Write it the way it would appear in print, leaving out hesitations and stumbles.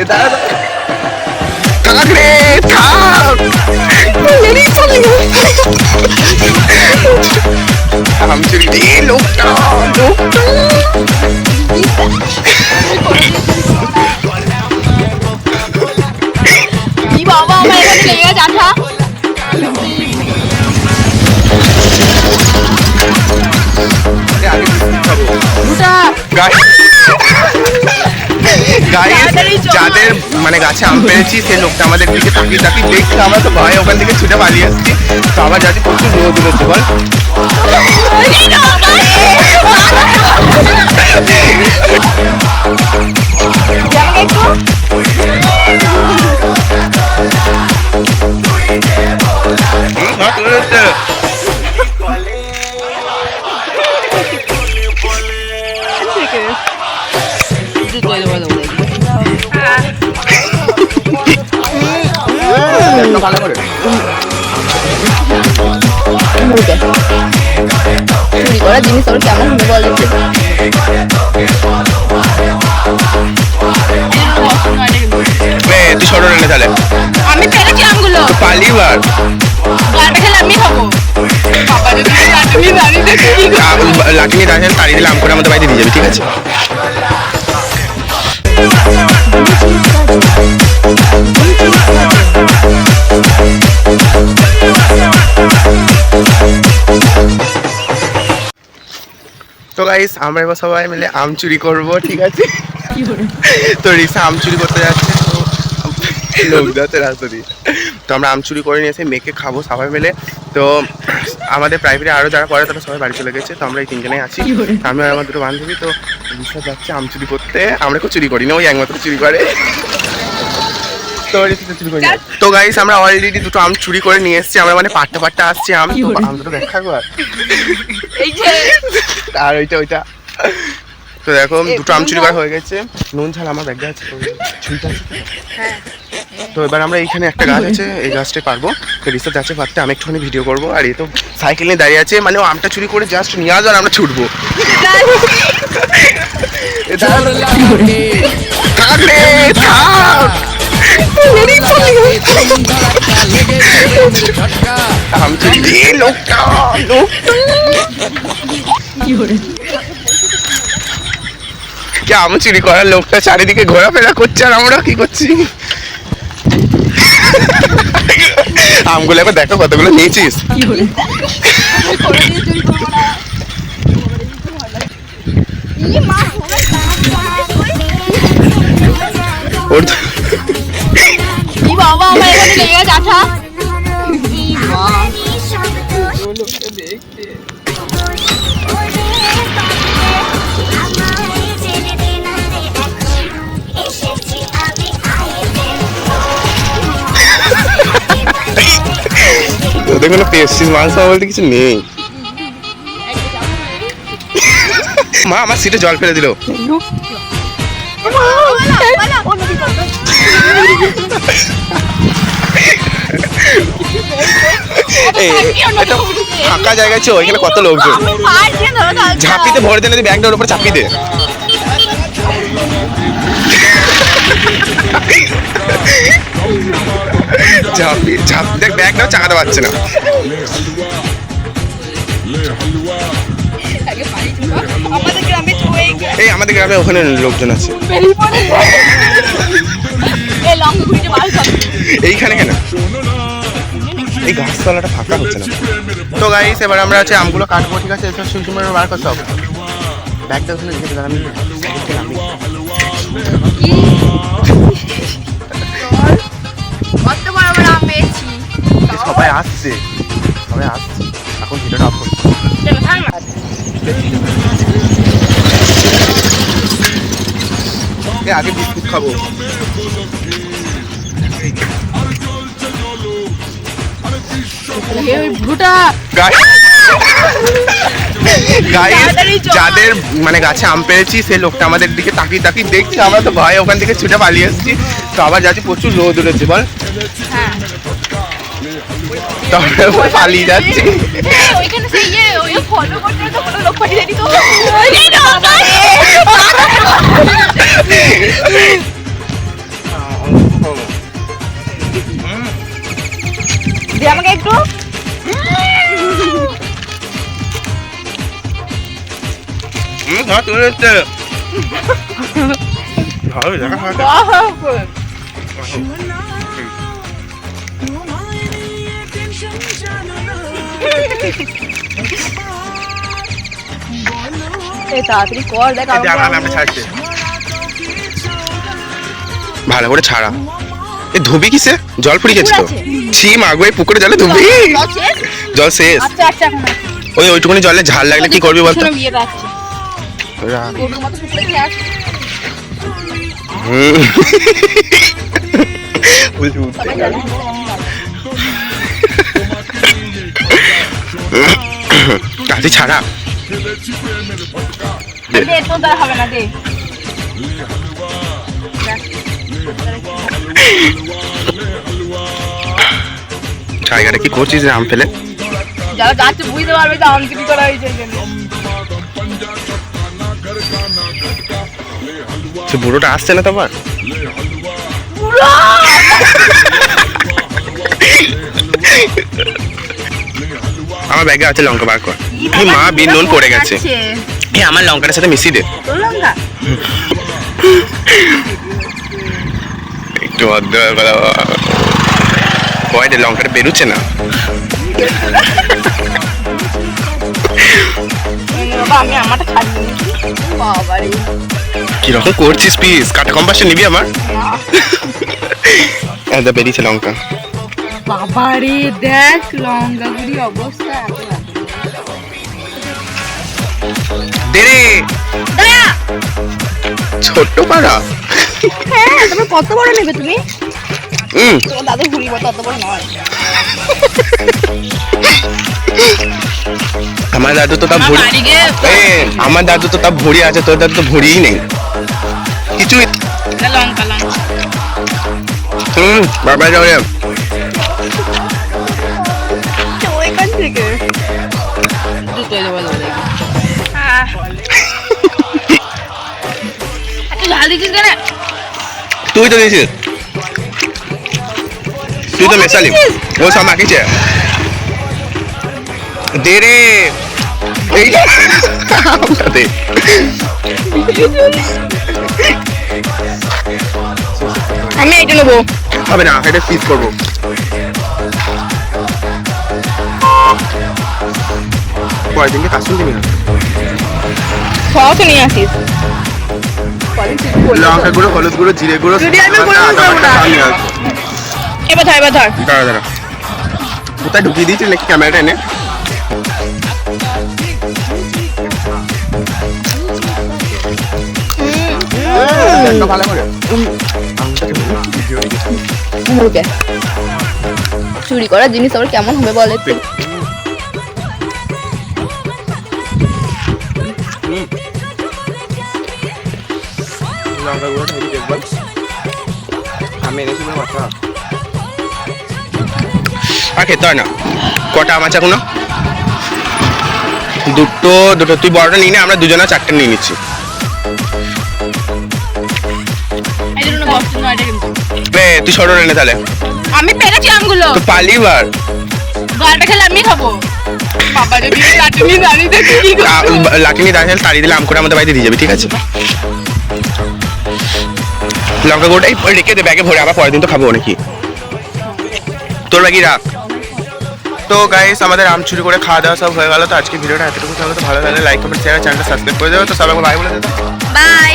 থাক রে থাক, আম চুরি দিয়ে লোকটা কি বাবা আমার এখানে লেগে গেছে আঠা। যাদের মানে গাছে আম পেরেছি সেই লোকটা আমাদের দিকে তাকিয়ে তাকিয়ে দেখছে, আমরা তো ভয় ওখান থেকে ছুটে পালিয়ে আসছি। তো আবার যাচ্ছি প্রচুর রোদ উঠেছে বল। ভালো করে চুরি করা জিনিস ওর কেমন হবে বল। তুই ছোট রেলে তাহলে আমি ফেলেছি আমগুলো, পালিবার গাড়টা খেলে আমি খাবো। লাঠি নিয়ে দাঁড়িয়ে তাড়িয়ে দিলে আম করে আমাদের বাড়িতে দিয়ে যাবি, ঠিক আছে? তো গাইস আমরা এবার সবাই মিলে আম চুরি করবো, ঠিক আছে? তো রিক্সা আম চুরি করতে যাচ্ছে, লোক যাচ্ছে রাস্তা দিয়ে। তো আমরা আম চুরি করে নিয়ে এসে মেখে খাবো সবাই মিলে। তো আমাদের প্রাইভেটে আরও যারা পড়ে তারা সবাই বাড়ি চলে গেছে। তো আমরা এই তিনজনেই আছি, আমি আর আমার দুটো বান্ধবী। তো রিক্সা যাচ্ছে আম চুরি করতে। আমরা কেউ চুরি করি না, ওই একমাত্র চুরি করে। তো গাইস আমরা অলরেডি দুটো আম চুরি করে নিয়ে এসেছি, আমরা মানে পাট্টা পাট্টা আসছি আম। তো আম দুটো দেখা একবার, আর ওইটা তো দেখো দুটো আম চুরি করা হয়ে গেছে। নুন ঝাল আমার ব্যাগে আছে, তো এবার আমরা এইখানে একটা গাছ আছে, এই গাছটাই পারবো। তো রিসার্চ আছে পারতে, আমি একটুখানি ভিডিও করবো। আর এই তো সাইকেল নিয়ে দাঁড়িয়ে আছে, মানে ও আমটা চুরি করে জাস্ট নিয়ে আসবে আর আমরা ছুটবো। আম চুরি দিয়ে লোকটা আম চুরি করার লোকটা চারিদিকে ঘোরাফেরা করছে, আর আমরা কি করছি? আমগুলো একবার দেখো কতগুলো নিয়েছিস। বাবা আমার এখানে লেগে গেছে আঠা। ওদের কোনো পেস্টিস মাংস বলতে কিছু নেই। মা আমার সিটে জল ফেলে দিল। ফাঁকা জায়গা আছে, ওইখানে কত লোকজন। ঝাঁপিতে ভরে দেন, ব্যাগটার উপরে চাপিয়ে দে। দেখ ব্যাগটাও চাকাতে পারছে না। এই আমাদের গ্রামে ওখানে লোকজন আছে। এইখানে কেন এই গাছতলাটা ফাঁকা হচ্ছে না? তো গাইস এবার আমরা আছে আমগুলো কাটবো, ঠিক আছে? এসব সুন্দর বার করতে হবে। ব্যাগটা ওখানে রেখে দিলাম আমি। সবাই আসছে এখন ভিডিওটা অফ করছি। আগে বিস্কুট খাবো। যাদের মানে গাছে আম পেরেছি সেই লোকটা আমাদের দিকে তাকিয়ে তাকিয়ে দেখছে, আমরা তো ভয় ওখান থেকে ছুটে পালিয়ে আসছি। তো আবার যাচ্ছি প্রচুর রোদ উঠেছে বল, পালিয়ে যাচ্ছি। তুলে হচ্ছে ভালো দেখা এই তাড়াতাড়ি কর দেখ আমরা ছাড়ছে ভালো করে ছাড়া এ ধুবি কিসে জল ফুরি গেছে তো ছি মাগো এই পুকুরে জলে ধুবি জল শেষ আচ্ছা আচ্ছা এখন ওই ওইটুকুনি জলে ঝাল লাগলে কি করবি বলতো বিয়ে রাখছি গরুর মতো পুকুরে খেয়ে আসছি সবাই জানে কাঁচি ছাড়া দে তোর দ্বারা হবে না দে টাইগারে কি করছিস রে আম ফেলে যারা যাচ্ছে বুঝতে পারবে যে আম কি করা হয়েছে এখানে সে বুড়োটা আসছে না তোমার আমার ব্যাগে আছে লঙ্কা বার কর এই মা বিন নুন পড়ে গেছে এই আমার লঙ্কাটার সাথে মিশিয়ে দে তোর লঙ্কা একটু অর্ধ ভয় দে লঙ্কাটা বেরোচ্ছে না বাবা আমি আমারটা খাচ্ছি বাবা রে কিরকম করছিস পিস কাটা কম পাশে নিবি আমার এটা বেরিয়েছে লঙ্কা বাবা রে দেখ লঙ্কা গুড়ি অবস্থা দে রে দাঁড়া ছোট্ট পাড়া হ্যাঁ তবে কত বড় নেবে তুমি হুম তোমার দাদু ঘুরিব তত বড় নয় আমার দাদু তো তা ভরি আমার দাদু তো তা ভরি আছে তোর দাদু তো ভরিই নেই কিছুই লঙ্কা লঙ্কা বাবা যাও রে ওইখান থেকে দুটো দেবো ঝাল দিচ্ছিস কেন তুই তো দিয়েছিস তুই তো মেশালি ও সব মাখিছে দে রে এই দে আমি এইটা নেবো হবে না এটা পিস করবো পরের দিনকে কাজ শুনবি না সব তো নিয়ে আসিস লঙ্কা গুঁড়ো হলুদ গুঁড়ো জিরে গুঁড়ো যদি আমি গুঁড়ো করবো না। এবার ধর দাঁড়া দাঁড়া কোথায় ঢুকিয়ে দিয়েছিস নাকি ক্যামেরাটা এনে ভালো করে চুরি করা জিনিস আবার কেমন হবে বলে তো লঙ্কা গুঁড়ো ঢেকে দেখবেন আমি এনেছি মাথা আর খেতে হয় না কটা আম আছে এখনো দুটো দুটো তুই বড়টা নিয়ে নে আমরা দুজনে চারটে নিয়ে নিচ্ছি তুই ছোট এনে তাহলে আমি পেরেছি আমগুলো তো পালি বার গালটা খেলে আমি খাবো বাবা রে বিয়ে লাটনি দাঁড়িয়ে দেখি কি লাকিনি দাঁড়িয়ে তাড়িয়ে দিলে আম করে আমাদের বাড়িতে দিয়ে যাবে ঠিক আছে লঙ্কা গুঁড়োটাই রেখে দে ব্যাগে ভরে আবার পরের দিন তো খাবো নাকি তোর ব্যাগই রাখ তো গাইস আমাদের আম চুরি করে খাওয়া দাওয়া সব হয়ে গেল তো আজকে ভিডিওটা এতটুকু থাকলে তো ভালো লাগলে লাইক কমেন্ট শেয়ার চ্যানেলটা সাবস্ক্রাইব করে দেবো তো সবাই বাই বলে দেবো বাই